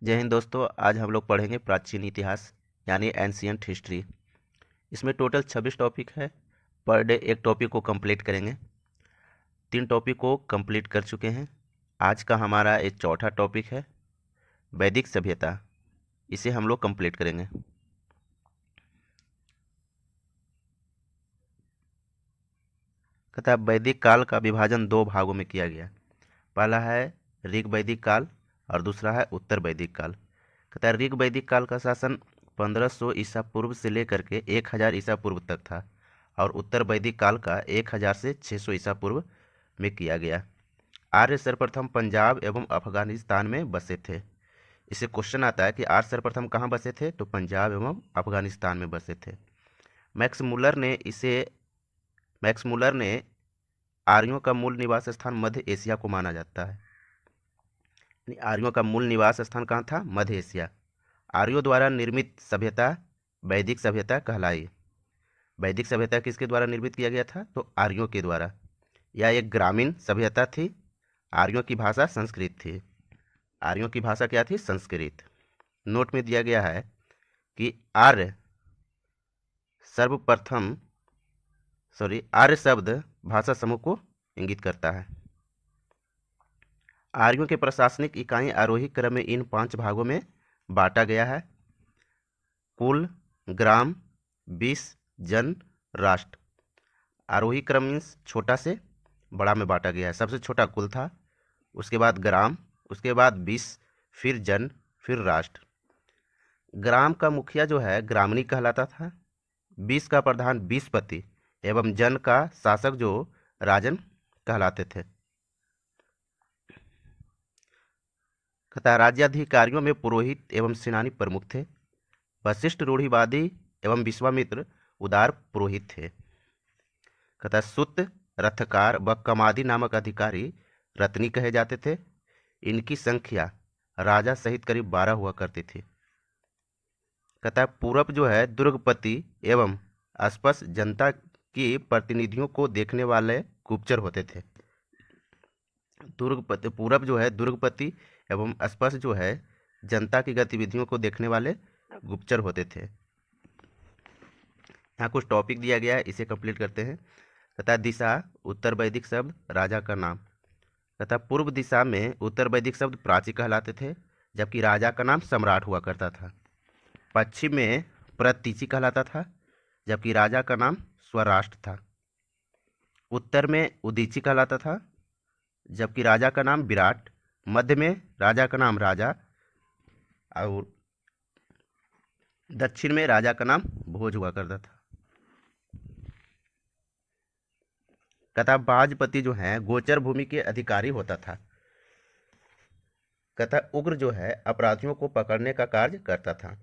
जय हिंद दोस्तों। आज हम लोग पढ़ेंगे प्राचीन इतिहास यानी एंशियंट हिस्ट्री। इसमें टोटल 26 टॉपिक है। पर डे एक टॉपिक को कंप्लीट करेंगे। 3 टॉपिक को कंप्लीट कर चुके हैं। आज का हमारा एक चौथा टॉपिक है वैदिक सभ्यता। इसे हम लोग कंप्लीट करेंगे। कहता है वैदिक काल का विभाजन 2 भागों में किया गया। पहला है ऋग वैदिक काल और दूसरा है उत्तर वैदिक काल। कहता है ऋग वैदिक काल का शासन 1500 ईसा पूर्व से लेकर के 1000 ईसा पूर्व तक था और उत्तर वैदिक काल का 1000 से 600 ईसा पूर्व में किया गया। आर्य सर्वप्रथम पंजाब एवं अफगानिस्तान में बसे थे। इससे क्वेश्चन आता है कि आर्य सर्वप्रथम कहाँ बसे थे, तो पंजाब एवं अफगानिस्तान में बसे थे। मैक्स मुलर ने आर्यों का मूल निवास स्थान मध्य एशिया को माना जाता है। यानी आर्यों का मूल निवास स्थान कहाँ था? मध्य एशिया। आर्यों द्वारा निर्मित सभ्यता वैदिक सभ्यता कहलाई। वैदिक सभ्यता किसके द्वारा निर्मित किया गया था? तो आर्यों के द्वारा। यह एक ग्रामीण सभ्यता थी। आर्यों की भाषा संस्कृत थी। आर्यों की भाषा क्या थी? संस्कृत। नोट में दिया गया है कि आर्य शब्द भाषा समूह को इंगित करता है। आर्यों के प्रशासनिक इकाई आरोही क्रम में इन 5 भागों में बांटा गया है: कुल, ग्राम, विष, जन, राष्ट्र। आरोही क्रम मीन्स छोटा से बड़ा में बांटा गया है। सबसे छोटा कुल था, उसके बाद ग्राम, उसके बाद विष, फिर जन, फिर राष्ट्र। ग्राम का मुखिया जो है ग्रामणी कहलाता था। विष का प्रधान विषपति एवं जन का शासक जो राजन कहलाते थे। कहता है राज्याधिकारियों में पुरोहित एवं सेनानी प्रमुख थे। वशिष्ठ रूढ़िवादी एवं विश्वामित्र उदार पुरोहित थे। कहता है सुत, रथकार व कमादी नामक अधिकारी रत्नी कहे जाते थे। इनकी संख्या राजा सहित करीब 12 हुआ करती थी। कहता है पूरब जो है दुर्गपति एवं आसपास जनता की प्रतिनिधियों को देखने वाले गुप्तचर होते थे। पूरब जो है दुर्गपति एवं आसपास जो है जनता की गतिविधियों को देखने वाले गुप्तचर होते थे। यहाँ कुछ टॉपिक दिया गया है, इसे कंप्लीट करते हैं। कहता है दिशा उत्तर वैदिक शब्द राजा का नाम। कहता है पूर्व दिशा में उत्तर वैदिक शब्द प्राची कहलाते थे, जबकि राजा का नाम सम्राट हुआ करता था। पश्चिम में प्रतीची कहलाता था, जबकि राजा का नाम स्वराष्ट्र था। उत्तर में उदीची कहलाता था, जबकि राजा का नाम विराट। मध्य में राजा का नाम राजा और दक्षिण में राजा का नाम भोज हुआ करता था। कहता बाजपति जो है गोचर भूमि के अधिकारी होता था। कहता उग्र जो है अपराधियों को पकड़ने का कार्य करता था।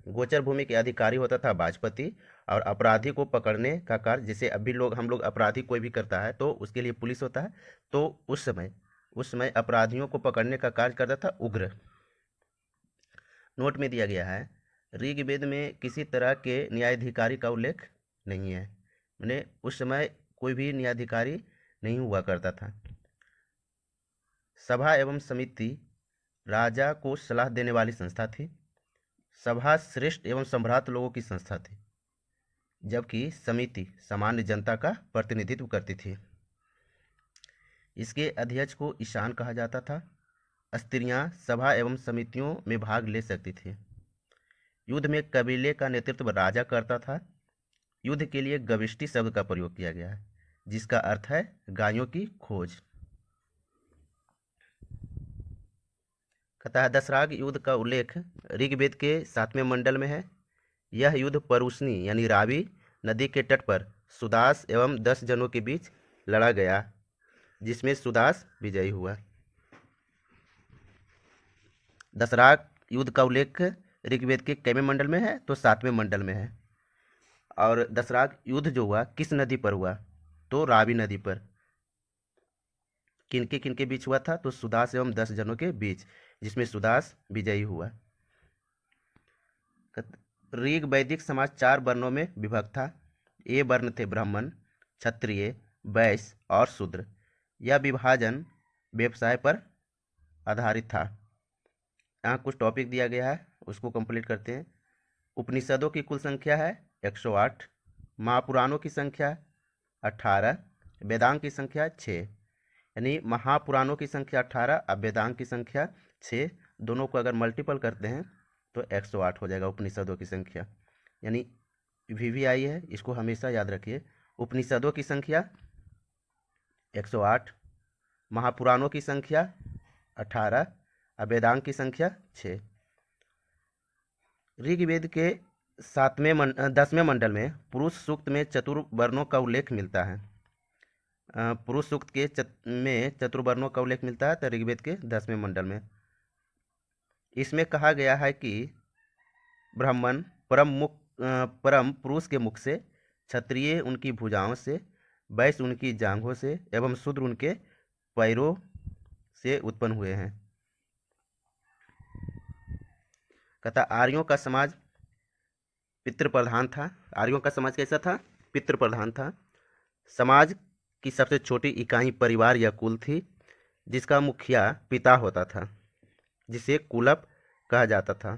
गोचर भूमि के अधिकारी होता था बाजपति, और अपराधी को पकड़ने का कार्य, जैसे अभी हम लोग अपराधी कोई भी करता है तो उसके लिए पुलिस होता है, तो उस समय अपराधियों को पकड़ने का कार्य करता था उग्र। नोट में दिया गया है ऋग्वेद में किसी तरह के न्यायाधिकारी का उल्लेख नहीं है। मैंने उस समय कोई भी न्यायाधिकारी नहीं हुआ करता था। सभा एवं समिति राजा को सलाह देने वाली संस्था थी। सभा श्रेष्ठ एवं सम्भ्रांत लोगों की संस्था थी, जबकि समिति सामान्य जनता का प्रतिनिधित्व करती थी। इसके अध्यक्ष को ईशान कहा जाता था। स्त्रियां सभा एवं समितियों में भाग ले सकती थी। युद्ध में कबीले का नेतृत्व राजा करता था। युद्ध के लिए गविष्टि शब्द का प्रयोग किया गया है, जिसका अर्थ है गायों की खोज। कहता है दशराग युद्ध का उल्लेख ऋग्वेद के 7वें मंडल में है। यह युद्ध परुष्णी यानी रावी नदी के तट पर सुदास एवं 10 जनों के बीच लड़ा गया, जिसमें सुदास विजयी हुआ। दशराग युद्ध का उल्लेख ऋग्वेद के कितवें मंडल में है? तो 7वें मंडल में है। और दशराग युद्ध जो हुआ किस नदी पर हुआ? तो रावी नदी पर। किनके बीच हुआ था? तो सुदास एवं 10 जनों के बीच, जिसमें सुदास विजयी हुआ। ऋग वैदिक समाज 4 वर्णों में विभक्त था। ये वर्ण थे ब्राह्मण, क्षत्रिय, वैश्य और शूद्र। यह विभाजन व्यवसाय पर आधारित था। यहाँ कुछ टॉपिक दिया गया है, उसको कंप्लीट करते हैं। उपनिषदों की कुल संख्या है 108, महापुराणों की संख्या 18, वेदांग की संख्या 6। यानी महापुराणों की संख्या 18 और वेदांग की संख्या 6, दोनों को अगर मल्टीपल करते हैं तो 108 हो जाएगा उपनिषदों की संख्या। यानी VVI है, इसको हमेशा याद रखिए। उपनिषदों की संख्या 108, महापुराणों की संख्या 18 और वेदांग की संख्या 6। ऋग्वेद के 10वें मंडल में पुरुष सूक्त में चतुर्वर्णों का उल्लेख मिलता है। पुरुष सूक्त के में चतुर्वर्णों का उल्लेख मिलता है तो ऋग्वेद के 10वें मंडल में। इसमें कहा गया है कि ब्राह्मण परम पुरुष के मुख से, क्षत्रिय उनकी भुजाओं से, वैश्य उनकी जांघों से एवं शूद्र उनके पैरों से उत्पन्न हुए हैं। कहता आर्यों का समाज पितृप्रधान था। आर्यों का समाज कैसा था? पितृप्रधान था। समाज की सबसे छोटी इकाई परिवार या कुल थी, जिसका मुखिया पिता होता था, जिसे कुलप कहा जाता था।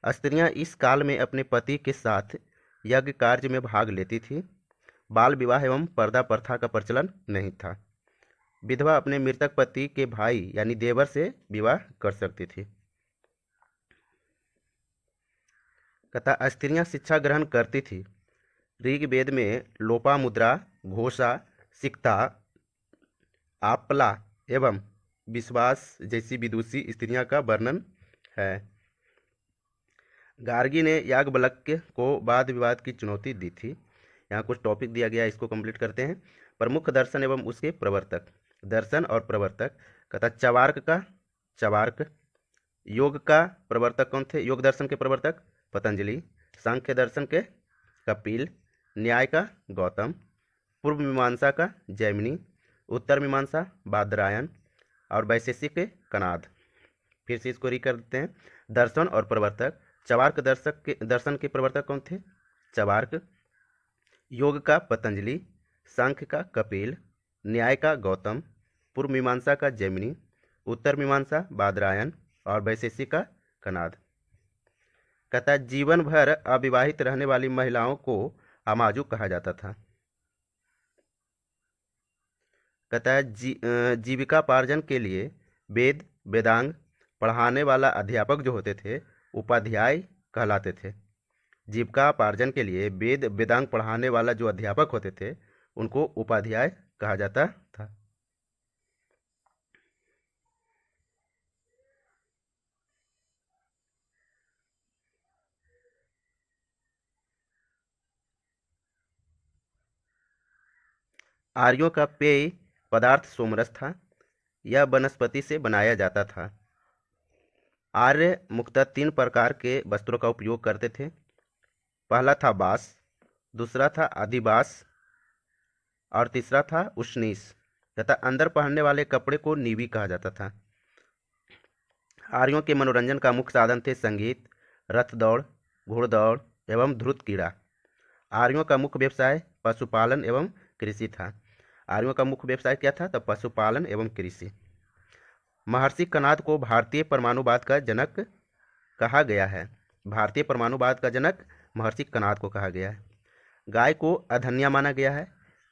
स्त्रियां इस काल में अपने पति के साथ यज्ञ कार्य में भाग लेती थी। बाल विवाह एवं पर्दा प्रथा का प्रचलन नहीं था। विधवा अपने मृतक पति के भाई यानी देवर से विवाह कर सकती थी। कहता स्त्रियां शिक्षा ग्रहण करती थी। ऋग्वेद में लोपामुद्रा, घोषा, सिक्ता, आपला एवं विश्वास जैसी विदुषी स्त्रियां का वर्णन है। गार्गी ने याज्ञवल्क्य को वाद विवाद की चुनौती दी थी। यहाँ कुछ टॉपिक दिया गया है, इसको कंप्लीट करते हैं। प्रमुख दर्शन एवं उसके प्रवर्तक। दर्शन और प्रवर्तक। कहता चवार्क। योग का प्रवर्तक कौन थे? योग दर्शन के प्रवर्तक पतंजलि। सांख्य दर्शन के कपिल। न्याय का गौतम। पूर्व मीमांसा का जैमिनी। उत्तर मीमांसा बादरायण और वैशेषिक के कनाद। फिर से इसको रिकर देते हैं। दर्शन और प्रवर्तक। चवार्क दर्शन के प्रवर्तक कौन थे? चवार्क। योग का पतंजलि। सांख्य का कपिल। न्याय का गौतम। पूर्व मीमांसा का जैमिनी। उत्तर मीमांसा बादरायण और वैशेषिक का कनाद। कहता है जीवन भर अविवाहित रहने वाली महिलाओं को अमाजु कहा जाता था। कहता है जीविकापार्जन के लिए वेद वेदांग पढ़ाने वाला अध्यापक जो होते थे उपाध्याय कहलाते थे। जीविकापार्जन के लिए वेद वेदांग पढ़ाने वाला जो अध्यापक होते थे उनको उपाध्याय कहा जाता था। आर्यों का पेय पदार्थ सोमरस था। यह वनस्पति से बनाया जाता था। आर्य मुख्यतः 3 प्रकार के वस्त्रों का उपयोग करते थे। पहला था बास, दूसरा था आदिवास और तीसरा था उष्णीस तथा अंदर पहनने वाले कपड़े को नीवी कहा जाता था। आर्यों के मनोरंजन का मुख्य साधन थे संगीत, रथ दौड़, घोड़दौड़ एवं ध्रुत क्रीड़ा। आर्यों का मुख्य व्यवसाय पशुपालन एवं कृषि था। आर्यों का मुख्य व्यवसाय क्या था? तो पशुपालन एवं कृषि। महर्षि कनाद को भारतीय परमाणुवाद का जनक कहा गया है। भारतीय परमाणुवाद का जनक महर्षि कनाद को कहा गया है। गाय को अधन्या माना गया है,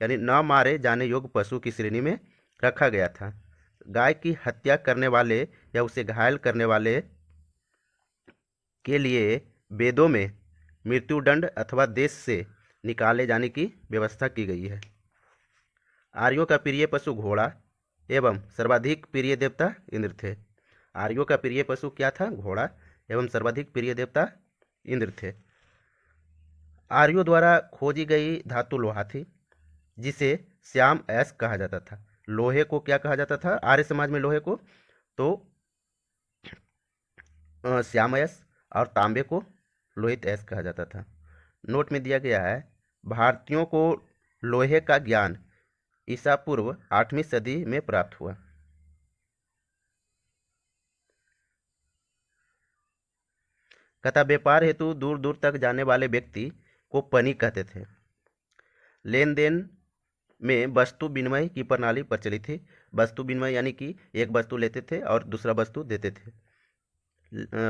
यानी न मारे जाने योग्य पशु की श्रेणी में रखा गया था। गाय की हत्या करने वाले या उसे घायल करने वाले के लिए वेदों में मृत्युदंड अथवा देश से निकाले जाने की व्यवस्था की गई है। आर्यों का प्रिय पशु घोड़ा एवं सर्वाधिक प्रिय देवता इंद्र थे। आर्यों का प्रिय पशु क्या था? घोड़ा एवं सर्वाधिक प्रिय देवता इंद्र थे। आर्यों द्वारा खोजी गई धातु लोहा थी, जिसे श्याम ऐस कहा जाता था। लोहे को क्या कहा जाता था आर्य समाज में? लोहे को तो श्याम ऐस और तांबे को लोहित ऐस कहा जाता था। नोट में दिया गया है भारतीयों को लोहे का ज्ञान ईसा पूर्व 8वीं सदी में प्राप्त हुआ। कहता व्यापार हेतु दूर दूर तक जाने वाले व्यक्ति को पनी कहते थे। लेन देन में वस्तु विनिमय की प्रणाली प्रचलित थी। वस्तु विनिमय यानी कि एक वस्तु लेते थे और दूसरा वस्तु देते थे।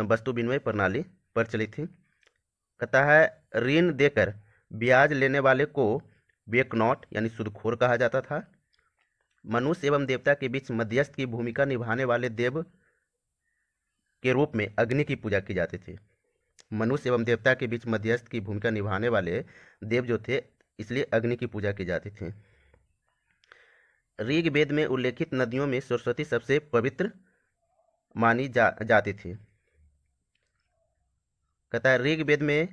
वस्तु विनिमय प्रणाली पर चली थी। कहता है ऋण देकर ब्याज लेने वाले को बेकनॉट यानी सूदखोर कहा जाता था। मनुष्य एवं देवता के बीच मध्यस्थ की भूमिका निभाने वाले देव के रूप में अग्नि की पूजा की जाती थी। मनुष्य एवं देवता के बीच मध्यस्थ की भूमिका निभाने वाले देव जो थे, इसलिए अग्नि की पूजा की जाती थी। ऋग्वेद में उल्लेखित नदियों में सरस्वती सबसे पवित्र मानी जाती थी। कहता है ऋग्वेद में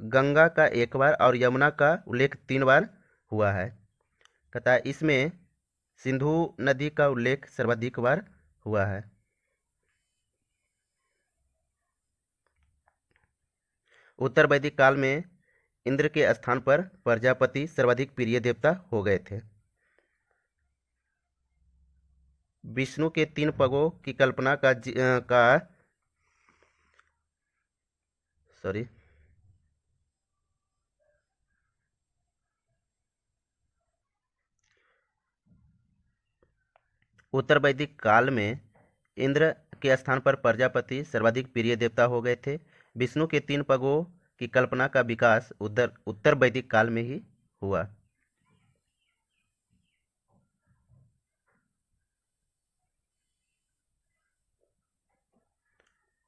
गंगा का एक बार और यमुना का उल्लेख 3 बार हुआ है। कहता है इसमें सिंधु नदी का उल्लेख सर्वाधिक बार हुआ है। उत्तर वैदिक काल में इंद्र के स्थान पर प्रजापति सर्वाधिक प्रिय देवता हो गए थे। विष्णु के 3 पगों की कल्पना उत्तर वैदिक काल में इंद्र के स्थान पर प्रजापति सर्वाधिक प्रिय देवता हो गए थे। विष्णु के 3 पगों की कल्पना का विकास उत्तर वैदिक काल में ही हुआ।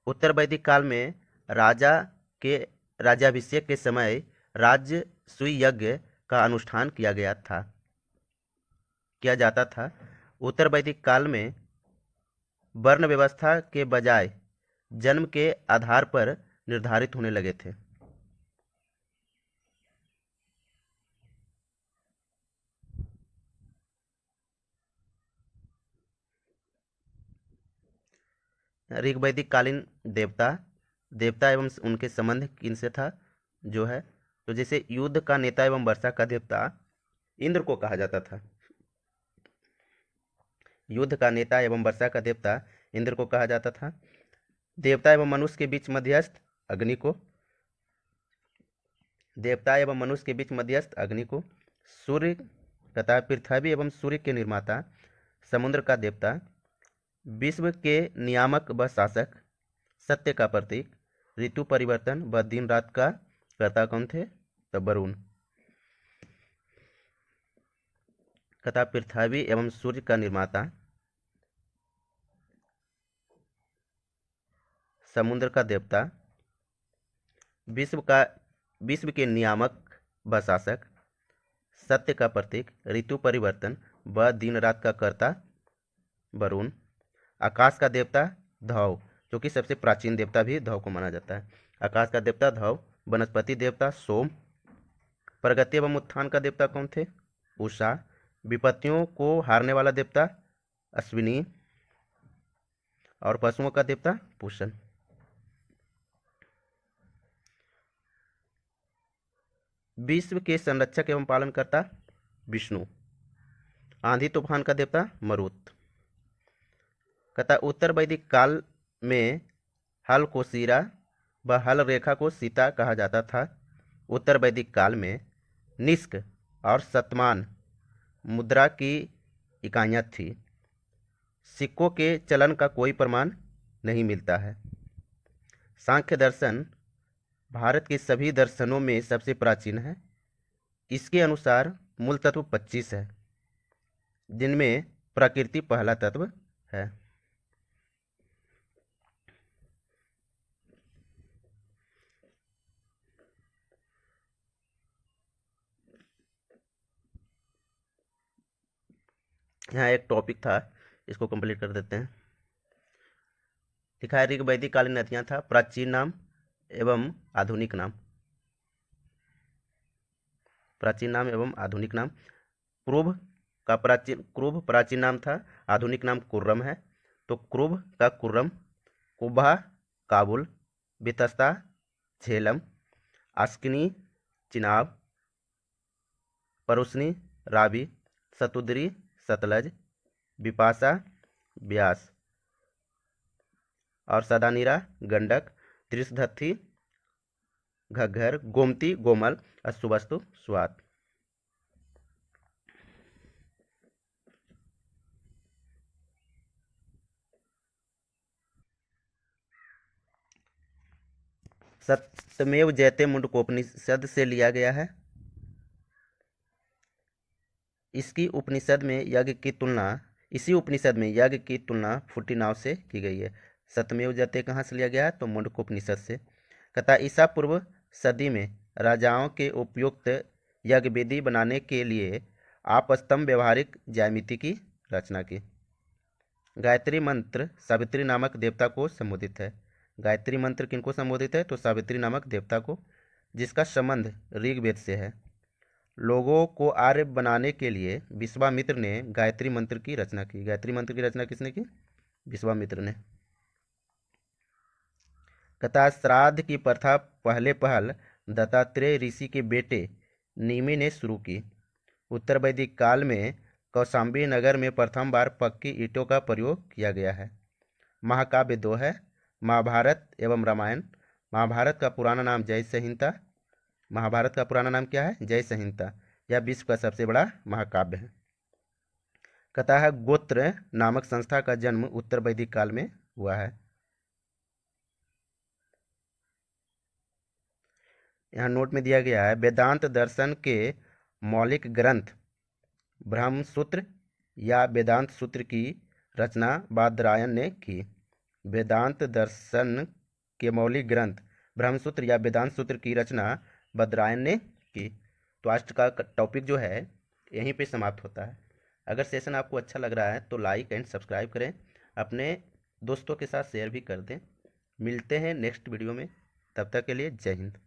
उत्तर वैदिक काल में राज्याभिषेक के समय राजसूय यज्ञ का अनुष्ठान किया जाता था। उत्तर वैदिक काल में वर्ण व्यवस्था के बजाय जन्म के आधार पर निर्धारित होने लगे थे। ऋग्वैदिक कालीन देवता एवं उनके संबंध किनसे था जो है, तो जैसे युद्ध का नेता एवं वर्षा का देवता इंद्र को कहा जाता था। युद्ध का नेता एवं वर्षा का देवता इंद्र को कहा जाता था। देवता एवं मनुष्य के बीच मध्यस्थ अग्नि को सूर्य तथा पृथ्वी एवं सूर्य के निर्माता समुद्र का देवता, विश्व के नियामक व शासक, सत्य का प्रतीक, ऋतु परिवर्तन व दिन रात का कर्ता कौन थे? तो वरुण। तथा पृथ्वी एवं सूर्य का निर्माता समुद्र का देवता, विश्व के नियामक व शासक, सत्य का प्रतीक, ऋतु परिवर्तन व दिन रात का कर्ता वरुण। आकाश का देवता धव, जो कि सबसे प्राचीन देवता भी धव को माना जाता है। आकाश का देवता धव। वनस्पति देवता सोम। प्रगति एवं उत्थान का देवता कौन थे? उषा। विपत्तियों को हारने वाला देवता अश्विनी। और पशुओं का देवता पूषण। विश्व के संरक्षक एवं पालनकर्ता विष्णु। आंधी तूफान का देवता मरुत। कहता उत्तर वैदिक काल में हल को सीरा व हल रेखा को सीता कहा जाता था। उत्तर वैदिक काल में निष्क और शतमान मुद्रा की इकाइयाँ थी। सिक्कों के चलन का कोई प्रमाण नहीं मिलता है। सांख्य दर्शन भारत के सभी दर्शनों में सबसे प्राचीन है। इसके अनुसार मूल तत्व 25 है, जिनमें प्रकृति पहला तत्व है। यहाँ एक टॉपिक था, इसको कंप्लीट कर देते हैं। लिखा है ऋग्वैदिक कालीन नदियाँ था प्राचीन नाम एवं आधुनिक नाम। क्रुभ प्राचीन नाम था, आधुनिक नाम कुर्रम है। तो क्रुभ का कुर्रम, कुब्बा काबुल, बितस्ता झेलम, आस्किनी चिनाब, परुस्नी रावी, सतुद्री सतलज, बिपाशा ब्यास और सदानीरा गंडक, त्रिशधत्ती घग्घर, गोमती, गोमल, अश्वस्तु, स्वात। सत्यमेव जयते मुंडकोपनिषद से लिया गया है। इसी उपनिषद में यज्ञ की तुलना फूटी नाव से की गई है। सत्यमेव जयते कहाँ से लिया गया है? तो मुंडकोपनिषद से। कहता ईसा पूर्व सदी में राजाओं के उपयुक्त यज्ञ विधि बनाने के लिए आपस्तंभ व्यवहारिक ज्यामिति की रचना की। गायत्री मंत्र सावित्री नामक देवता को संबोधित है। गायत्री मंत्र किनको संबोधित है? तो सावित्री नामक देवता को, जिसका संबंध ऋग्वेद से है। लोगों को आर्य बनाने के लिए विश्वामित्र ने गायत्री मंत्र की रचना की। गायत्री मंत्र की रचना किसने की? विश्वामित्र ने। कथा श्राद्ध की प्रथा पहल दत्तात्रेय ऋषि के बेटे निमि ने शुरू की। उत्तर वैदिक काल में कौशाम्बी नगर में प्रथम बार पक्की ईंटों का प्रयोग किया गया है। महाकाव्य दो है, महाभारत एवं रामायण। महाभारत का पुराना नाम जय संहिता। महाभारत का पुराना नाम क्या है? जय संहिता। यह विश्व का सबसे बड़ा महाकाव्य है। कथा है गोत्र नामक संस्था का जन्म उत्तर वैदिक काल में हुआ है। यहाँ नोट में दिया गया है वेदांत दर्शन के मौलिक ग्रंथ ब्रह्मसूत्र या वेदांत सूत्र की रचना बादरायण ने की। वेदांत दर्शन के मौलिक ग्रंथ ब्रह्मसूत्र या वेदांत सूत्र की रचना बादरायण ने की। तो आज का टॉपिक जो है यहीं पे समाप्त होता है। अगर सेशन आपको अच्छा लग रहा है तो लाइक एंड सब्सक्राइब करें, अपने दोस्तों के साथ शेयर भी कर दें। मिलते हैं नेक्स्ट वीडियो में, तब तक के लिए जय हिंद।